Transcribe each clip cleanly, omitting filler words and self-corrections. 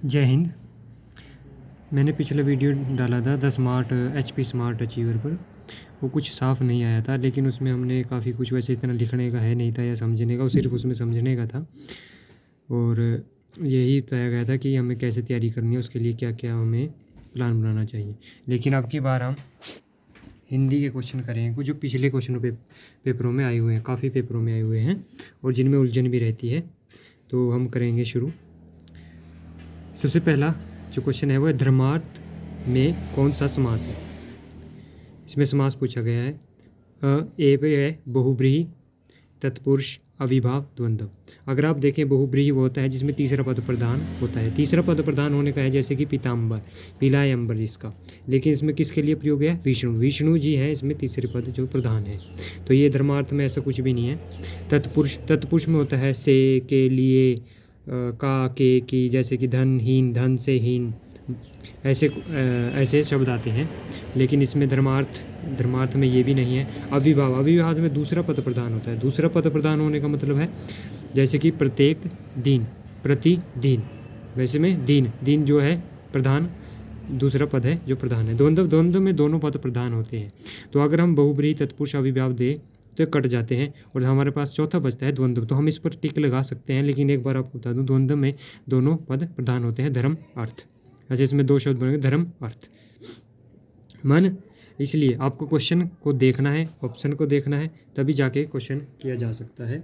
जय हिंद। मैंने पिछला वीडियो डाला था the smart HP smart achiever पर। वो कुछ साफ़ नहीं आया था, लेकिन उसमें हमने काफ़ी कुछ, वैसे इतना लिखने का है नहीं था या समझने का, वो सिर्फ उसमें समझने का था। और यही बताया गया था कि हमें कैसे तैयारी करनी है, उसके लिए क्या क्या हमें प्लान बनाना चाहिए। लेकिन अब की बार हम हिंदी के क्वेश्चन करेंगे, कुछ जो पिछले क्वेश्चनों पेपरों में आए हुए हैं, काफ़ी पेपरों में आए हुए हैं और जिनमें उलझन भी रहती है। तो हम करेंगे शुरू। सबसे पहला जो क्वेश्चन है वो है धर्मार्थ में कौन सा समास है। इसमें समास पूछा गया है ए पे है बहुब्रीहि, तत्पुरुष, अविभाव, द्वंद्व। अगर आप देखें बहुब्रीहि वो होता है जिसमें तीसरा पद प्रधान होता है। तीसरा पद प्रधान होने का है जैसे कि पीताम्बर, पीला है अंबर जिसका। लेकिन इसमें किसके लिए प्रयोग है? विष्णु जी हैं इसमें तीसरे पद जो प्रधान है। तो ये धर्मार्थ में ऐसा कुछ भी नहीं है। तत्पुरुष में होता है से, के, लिए, का, के, की, जैसे कि धनहीन, धन से हीन, ऐसे शब्द आते हैं। लेकिन इसमें धर्मार्थ में ये भी नहीं है। अविभाव में दूसरा पद प्रधान होता है। दूसरा पद प्रधान होने का मतलब है जैसे कि प्रत्येक दिन, प्रतिदिन, वैसे में दिन जो है प्रधान, दूसरा पद है जो प्रधान है। द्वंद्व में दोनों पद प्रधान होते हैं। तो अगर हम बहुब्रीहि, तत्पुरुष, अविभाव दे तो कट जाते हैं और हमारे पास चौथा बचता है द्वंद्व। तो हम इस पर टिक लगा सकते हैं, लेकिन एक बार आपको बता दूं द्वंद्व में दोनों पद प्रधान होते हैं, धर्म अर्थ। ऐसे इसमें दो शब्द बनेंगे, धर्म अर्थ मन। इसलिए आपको क्वेश्चन को देखना है, ऑप्शन को देखना है, तभी जाके क्वेश्चन किया जा सकता है।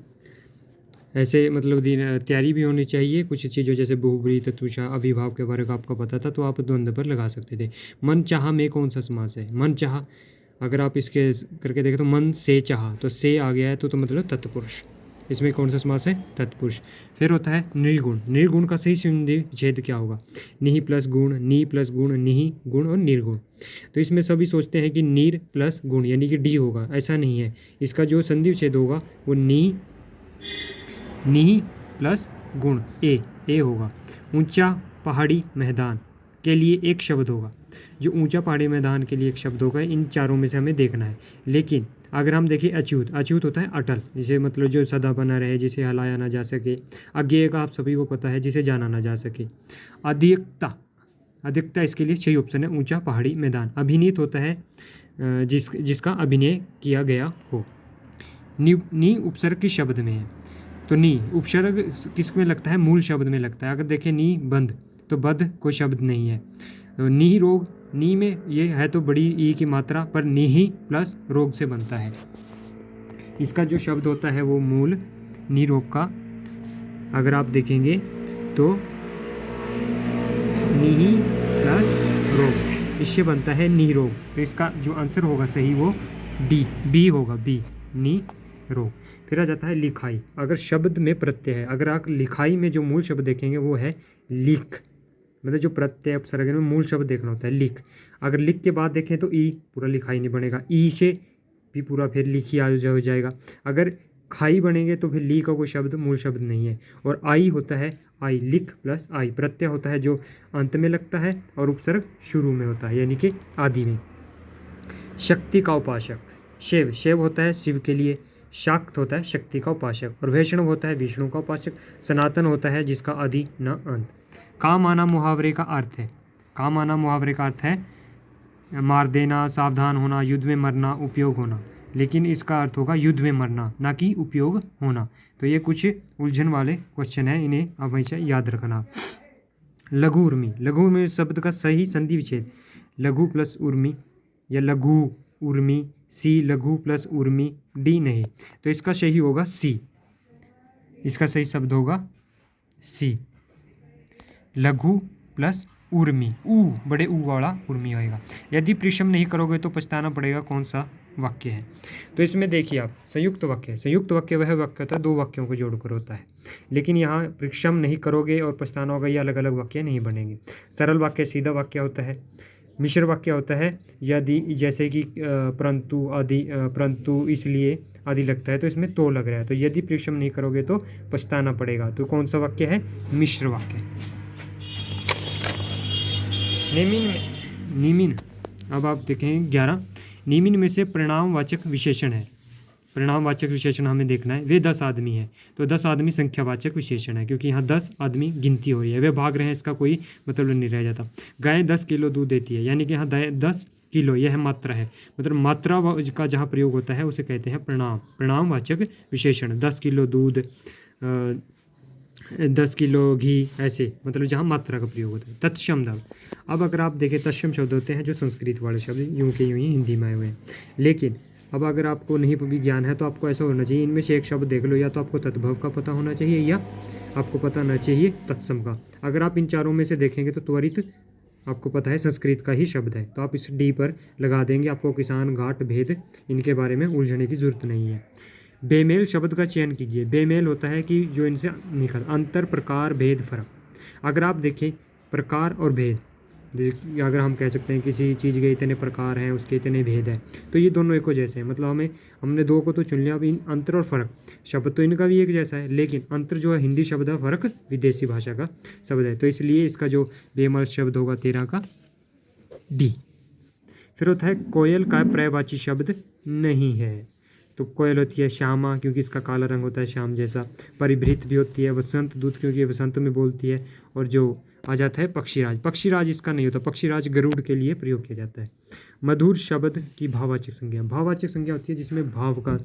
ऐसे मतलब तैयारी भी होनी चाहिए। कुछ चीज़ों जैसे बहुब्रीहि, तत्पुरुष, अविभाव के बारे में आपको पता था तो आप द्वंद्व पर लगा सकते थे। मन चाह में कौन सा समास है? मन चाह अगर आप इसके करके देखें तो मन से चाह, तो से आ गया है तो मतलब तत्पुरुष। इसमें कौन सा समास है? तत्पुरुष। फिर होता है निर्गुण। निर्गुण का सही संधि विच्छेद क्या होगा? निहि प्लस गुण, नी प्लस गुण, निहि गुण और निर्गुण। तो इसमें सभी सोचते हैं कि नीर प्लस गुण यानी कि डी होगा, ऐसा नहीं है। इसका जो संधि विच्छेद होगा वो निहि प्लस गुण ए होगा। ऊंचा पहाड़ी मैदान के लिए एक शब्द होगा। जो ऊंचा पहाड़ी मैदान के लिए एक शब्द होगा, इन चारों में से हमें देखना है। लेकिन अगर हम देखें अच्युत होता है अटल, जिसे मतलब जो सदा बना रहे, जिसे हिलाया ना जा सके। अज्ञेय का आप सभी को पता है, जिसे जाना ना जा सके। अधिकता इसके लिए सही ऑप्शन है ऊंचा पहाड़ी मैदान। अभिनीत होता है जिसका अभिनय किया गया हो। नी उपसर्ग किस शब्द में है? तो नी उपसर्ग किस में लगता है? मूल शब्द में लगता है। अगर देखें नी बंद, तो बद कोई शब्द नहीं है। तो नी रोग, नी में ये है तो बड़ी ई की मात्रा, पर निहि प्लस रोग से बनता है। इसका जो शब्द होता है वो मूल निरोग का, अगर आप देखेंगे तो निहि प्लस रोग, इससे बनता है निरोग। तो इसका जो आंसर होगा सही वो बी होगा, बी नी रोग। फिर आ जाता है लिखाई। अगर शब्द में प्रत्यय है, अगर आप लिखाई में जो मूल शब्द देखेंगे वो है लिख, मतलब जो प्रत्यय उपसर्ग में मूल शब्द देखना होता है लिख। अगर लिख के बाद देखें तो ई पूरा लिखाई नहीं बनेगा, ई से भी पूरा फिर लिखी आ जाएगा। अगर खाई बनेंगे तो फिर ली का कोई शब्द मूल शब्द नहीं है। और आई होता है आई, लिख प्लस आई। प्रत्यय होता है जो अंत में लगता है और उपसर्ग शुरू में होता है, यानी कि आदि में। शक्ति का उपासक, शिव होता है शिव के लिए, शाक्त होता है शक्ति का उपासक, और वैष्णव होता है विष्णु का उपासक, सनातन होता है जिसका आदि न अंत। काम आना मुहावरे का अर्थ है, काम आना मुहावरे का अर्थ है मार देना, सावधान होना, युद्ध में मरना, उपयोग होना। लेकिन इसका अर्थ होगा युद्ध में मरना, ना कि उपयोग होना। तो ये कुछ उलझन वाले क्वेश्चन हैं, इन्हें हमेशा याद रखना। लघु उर्मी, लघु उर्मी शब्द का सही संधि विच्छेद लघु प्लस उर्मी या लघु उर्मी, सी लघु प्लस उर्मी, डी नहीं। तो इसका सही होगा सी, इसका सही शब्द होगा सी, लघु प्लस उर्मी, ऊ बड़े ऊ वाला उर्मी आएगा। यदि परिश्रम नहीं करोगे तो पछताना पड़ेगा, कौन सा वाक्य है? तो इसमें देखिए आप संयुक्त वाक्य है। संयुक्त वाक्य वह वाक्य होता है दो वाक्यों को जोड़कर होता है, लेकिन यहाँ परिश्रम नहीं करोगे और पछताना होगा, ये अलग अलग वाक्य नहीं बनेंगे। सरल वाक्य सीधा वाक्य होता है। मिश्र वाक्य होता है यदि, जैसे कि परंतु आदि, परंतु इसलिए आदि लगता है तो इसमें तो लग रहा है, तो यदि परिश्रम नहीं करोगे तो पछताना पड़ेगा। तो कौन सा वाक्य है? मिश्र वाक्य। निमिन, अब आप देखें 11, निमिन में से परिणामवाचक विशेषण है। परिणामवाचक विशेषण हमें देखना है, वे 10 आदमी हैं, तो 10 आदमी संख्यावाचक विशेषण है क्योंकि यहाँ 10 आदमी गिनती हो रही है, वे भाग रहे हैं, इसका कोई मतलब नहीं रह जाता। गाय 10 किलो दूध देती है, यानी कि यहाँ 10 किलो यह मात्रा है, मतलब मात्रा का जहाँ प्रयोग होता है उसे कहते हैं परिणामवाचक विशेषण। 10 किलो दूध, 10 किलो घी, ऐसे मतलब जहाँ मात्रा का प्रयोग होता है। तत्सम शब्द, अब अगर आप देखें तत्सम शब्द होते हैं जो संस्कृत वाले शब्द यूं के यूं ही हिंदी में आए हुए हैं, लेकिन अब अगर आपको नहीं भी ज्ञान है तो आपको ऐसा होना चाहिए, इनमें से एक शब्द देख लो, या तो आपको तद्भव का पता होना चाहिए या आपको पता होना चाहिए तत्सम का। अगर आप इन चारों में से देखेंगे तो त्वरित आपको पता है संस्कृत का ही शब्द है, तो आप इस डी पर लगा देंगे, आपको किसान, घाट, भेद इनके बारे में उलझने की जरूरत नहीं है। बेमेल शब्द का चयन कीजिए। बेमेल होता है कि जो इनसे निकल, अंतर, प्रकार, भेद, फर्क। अगर आप देखें प्रकार और भेद, अगर हम कह सकते हैं किसी चीज़ के इतने प्रकार हैं, उसके इतने भेद हैं, तो ये दोनों एक हो जैसे हैं, मतलब हमने दो को तो चुन लिया। अब इन अंतर और फर्क, शब्द तो इनका भी एक जैसा है, लेकिन अंतर जो है हिंदी शब्द है, फर्क विदेशी भाषा का शब्द है, तो इसलिए इसका जो बेमेल शब्द होगा 13 का डी। फिर होता है कोयल का पर्यायवाची शब्द नहीं है, तो कोयल होती है श्यामा क्योंकि इसका काला रंग होता है श्याम जैसा। परिभृत भी होती है, वसंत दूत क्योंकि वसंत में बोलती है। और जो आ जाता है पक्षीराज, पक्षीराज इसका नहीं होता, पक्षीराज गरुड़ के लिए प्रयोग किया जाता है। मधुर शब्द की भाववाचक संज्ञा, भाववाचक संज्ञा होती है जिसमें भाव का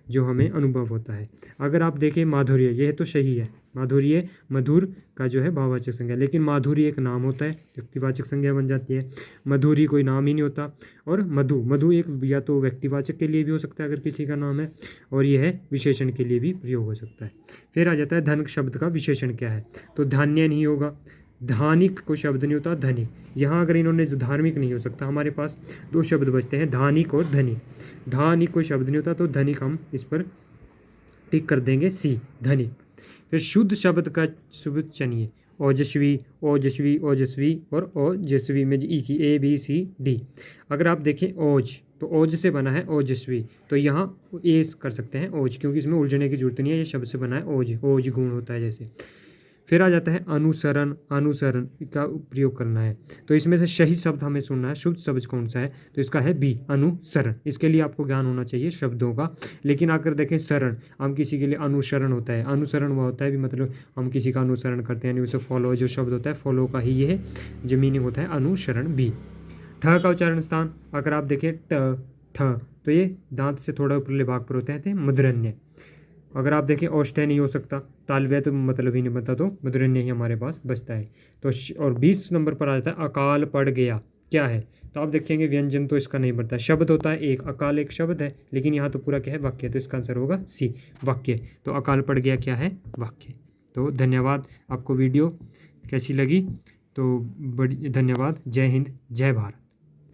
जो हमें अनुभव होता है। अगर आप देखें माधुर्य, यह तो सही है, माधुर्य मधुर का जो है भाववाचक संज्ञा, लेकिन माधुरी एक नाम होता है, व्यक्तिवाचक संज्ञा बन जाती है। मधुरी कोई नाम ही नहीं होता। और मधु एक या तो व्यक्तिवाचक के लिए भी हो सकता है अगर किसी का नाम है, और यह विशेषण के लिए भी प्रयोग हो सकता है। फिर आ जाता है धन शब्द का विशेषण क्या है, तो धान्य नहीं होगा, धानिक कोई शब्द नहीं होता, धनिक। यहाँ अगर इन्होंने जो धार्मिक नहीं हो सकता, हमारे पास दो शब्द बचते हैं, धानिक और धनिक। धानिक कोई शब्द नहीं होता, तो धनिक हम इस पर टिक कर देंगे, सी, धनिक। फिर शुद्ध शब्द का शब्द चुनिए, ओजस्वी, ओजस्वी, ओजस्वी और ओजस्वी में ई की ABCD। अगर आप देखें ओज, तो ओज से बना है ओजस्वी, तो यहाँ ए कर सकते हैं ओज, क्योंकि इसमें उलझने की जरूरत नहीं है, ये शब्द से बना है ओज, ओज गुण होता है जैसे। फिर आ जाता है अनुसरण, अनुसरण का प्रयोग करना है, तो इसमें से सही शब्द हमें सुनना है, शुद्ध शब्द कौन सा है, तो इसका है बी, अनुसरण। इसके लिए आपको ज्ञान होना चाहिए शब्दों का। लेकिन अगर देखें शरण, हम किसी के लिए अनुसरण होता है, अनुसरण वह होता है भी मतलब हम किसी का अनुसरण करते हैं, यानी उसे फॉलो, जो शब्द होता है फॉलो का ही ये है जो मीनिंग होता है अनुसरण, बी। ठ का उच्चारण स्थान, अगर आप देखें ठ, तो ये दांत से थोड़ा ऊपरले भाग पर होते हैं, मूर्धन्य। अगर आप देखें औष्ठ्य नहीं हो सकता, तालव्य तो मतलब ही नहीं बनता, तो मूर्धन्य ही हमारे पास बचता है। तो और 20 नंबर पर आ जाता है अकाल पड़ गया, क्या है, तो आप देखेंगे व्यंजन तो इसका नहीं बनता, शब्द होता है एक, अकाल एक शब्द है, लेकिन यहाँ तो पूरा क्या है, वाक्य, तो इसका आंसर होगा सी, वाक्य। तो अकाल पड़ गया क्या है, वाक्य। तो धन्यवाद, आपको वीडियो कैसी लगी, तो बड़ी धन्यवाद। जय हिंद, जय भारत।